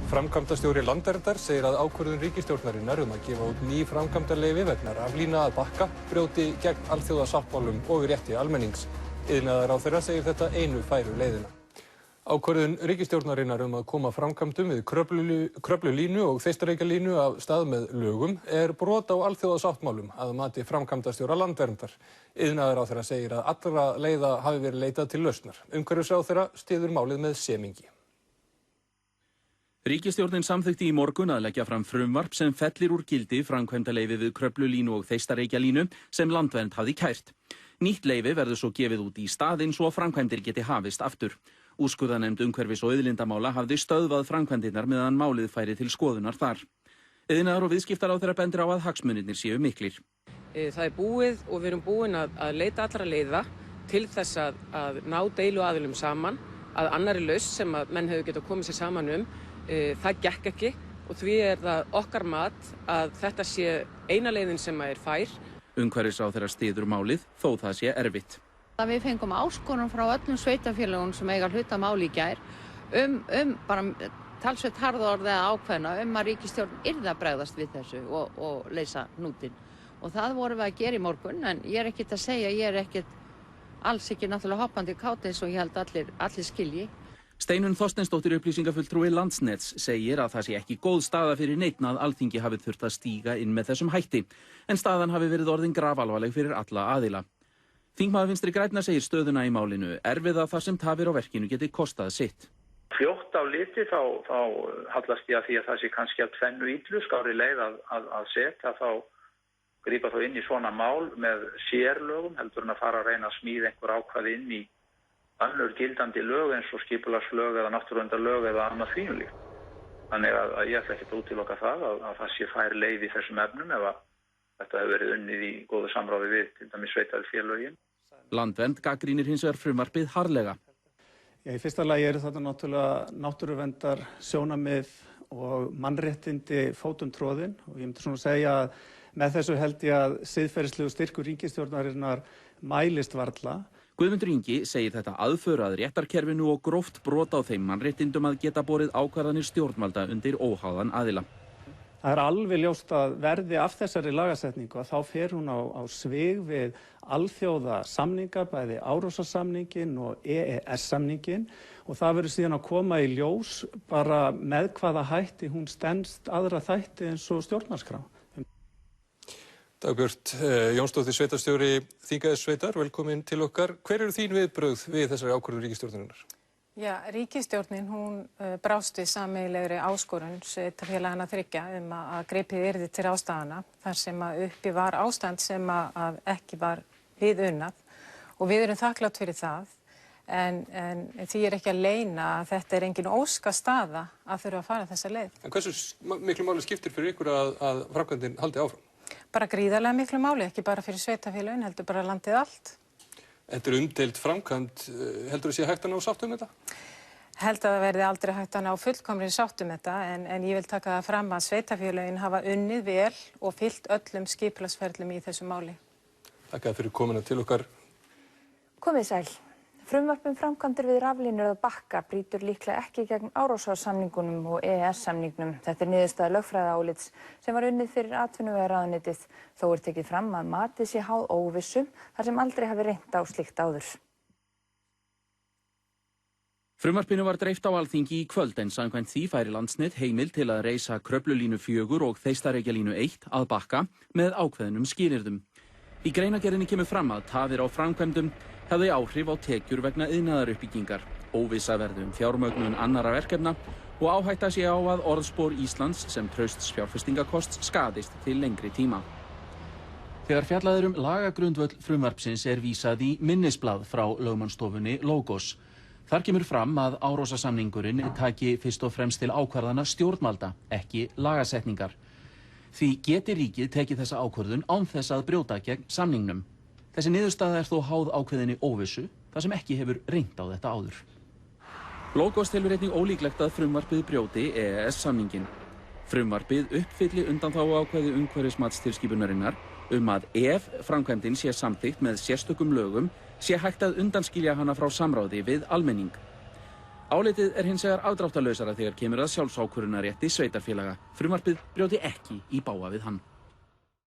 Framkvæmdastjóri Landverndar segir að ákvörðun ríkisstjórnarinnar að gefa út ný framkvæmdarleyfi vegna raflína að Bakka brjóti gegn alþjóðasáttmálum og rétti almennings. Iðnaðarráðherra segir þetta einu færu leiðina. Ákvörðun ríkisstjórnarinnar að koma framkvæmdum við Kröflulínu og Þeistareykjalínu af stað með lögum brot á alþjóðasáttmálum að mati framkvæmdastjóra Landverndar. Iðnaðarráðherra segir að allra leiða hafi verið leitað til lausnar. Umhverfisráðherra styður málið með semingi. Ríkisstjórnin samþykkti í morgun að leggja fram frumvarp sem fellir úr gildi framkvæmdaleyfi við Kröflulínu og Þeistareykjalínu sem Landvernd hafði kært. Nýtt leyfi verður svo gefið út í staðinn svo framkvæmdir geti hafist aftur. Úrskurðarnefnd umhverfis- og auðlindamála hafði stöðvað framkvæmdirnar meðan málið færi til skoðunar þar. Iðnaðar- og viðskiptaráðherra bendir á að hagsmunirnir séu miklir. Það búið og við erum búin að leita allra leiða til þess að ná deiluaðilum saman, að annarri lausn sem að menn hefur getað komið sér saman það gekk ekki og því það okkar mat að þetta sé eina leiðin sem er fær. Umhverfisráðherra styður málið þó það sé erfitt. Við fengum áskorun frá öllum sveitarfélögum sem eiga hluta máli í gær bara talsvert harða orðið ákveðna að ríkisstjórn yrði að bregðast við þessu og leysa hnútinn. Og það vorum við að gera í morgun, en ég er ekkert að segja, ég er alls ekki náttúrulega hoppandi kátt eins og ég held allir skilji. Steinunn Þorsteinsdóttir upplýsingafulltrúi Landsnets segir að það sé ekki góð staða fyrir neinn að Alþingi hafi þurft að stíga inn með þessum hætti, en staðan hafi verið orðin grafalvarleg fyrir alla aðila. Þingmaður Vinstri grænna segir stöðuna í málinu erfiða þar sem tafir á verkinu geti kostað sitt. Fljótt á liti þá hallast ég að því að það sé kannski að tvennu illu skárri leið að setja grípa þá inn í svona mál með sérlögum heldur en að fara að reyna að smíða einhver ákvæði inn í önnur gildandi lög eins og skipulagslög eða náttúruverndarlög eða annað þvíumlíkt. Þannig að ég ætla ekkert að útiloka það að sé fær leið í þessum efnum ef þetta hefur verið unnið í góðu samráði við til dæmis sveitarfélögin. Landvernd gagnrýnir hins vegar frumvarpið harðlega. Í fyrsta lagi þetta náttúrulega náttúruverndar sjónarmið og mannréttindi fótum troðin og ég myndi svona segja að með þessu held ég að siðferðislegu styrkur ríkisstjórnarinnar mælist varla. Guðmundur Ingi segir þetta aðför að réttarkerfinu og gróft brot á þeim mannréttindum að geta borið ákvarðanir stjórnvalda undir óháðan aðila. Það er alveg ljóst að verði af þessari lagasetningu að þá fer hún á svig við alþjóða samninga, bæði Árósasamninginn og EES-samninginn og það verður síðan að koma í ljós bara með hvaða hætti hún stenst aðra þætti eins og stjórnarskrá. Dagbjört Jónsdóttir, sveitarstjóri Þingeyjarsveitar, velkomin til okkar. Hver eru þín viðbrögð við þessari ákvörðun ríkisstjórnarinnar? Já, ríkisstjórnin hún brást við sameiginlegri áskorun sveitarfélaganna þriggja að gripið yrði til ráðstafana þar sem uppi var ástand sem að ekki var við unnað og við erum þakklátt fyrir það en því ekki að leyna að þetta engin óska staða að þurfa að fara þessa leið. En hversu miklu máli skiptir fyrir ykkur að framkvæmdin haldi áfram? Bara gríðarlega miklu máli, ekki bara fyrir sveitarfélögin, heldur bara landið allt. Þetta umdeild framkvæmd, heldur þú sé hægt að ná sátt þetta? Held að það verði aldrei hægt að ná fullkomri sátt þetta en ég vil taka það fram að sveitarfélögin hafa unnið vel og fylgt öllum skipulagsferlum í þessu máli. Takk fyrir komuna til okkar. Komið sæl. Frumvarp framkvæmdir við raflínur að Bakka brýtur líklega ekki gegn Árósasamningunum og EES-samningnum. Þetta niðurstaða lögfræðiálits sem var unnið fyrir atvinnuvegaráðuneytið. Þó tekið fram að matið sé háð óvissu þar sem aldrei hafi reynt á slíkt áður. Frumvarpinu var dreift á Alþingi í kvöld en samkvæmt því færi Landsnet heimild til að reisa Kröflulínu 4 og Þeistareykjalínu 1 að Bakka með ákveðnum skilyrðum. Í greinargerðinni kemur fram að tafir á framkvæmdum hefði áhrif á tekjur vegna iðnaðaruppbyggingar, óvissa verði fjármögnun annarra verkefna og áhætta sé á að orðspor Íslands sem trausts fjárfestingakosts skadist til lengri tíma. Þegar fjallað lagagrundvöll frumvarpsins vísað í minnisblað frá lögmannsstofunni Logos. Þar kemur fram að Árósasamningurinn taki fyrst og fremst til ákvarðana stjórnvalda, ekki lagasetningar. Því geti ríkið tekið þessa ákvörðun án þess að brjóta gegn samningnum. Þessi niðurstaða þó háð ákveðinni óvissu, þar sem ekki hefur reynt á þetta áður. Logos telur einnig ólíklegt að frumvarpið brjóti EES-samninginn. Frumvarpið uppfylli undanþáguákvæði umhverfismatstilskipunarinnar að ef framkvæmdin sé samþykkt með sérstökum lögum sé hægt að undanskilja hana frá samráði við almenning. Álitið hins vegar afdráttarlausara þegar kemur að sjálfsákvörðunarrétti sveitarfélaga. Frumvarpið brjóti ekki í bága við hann.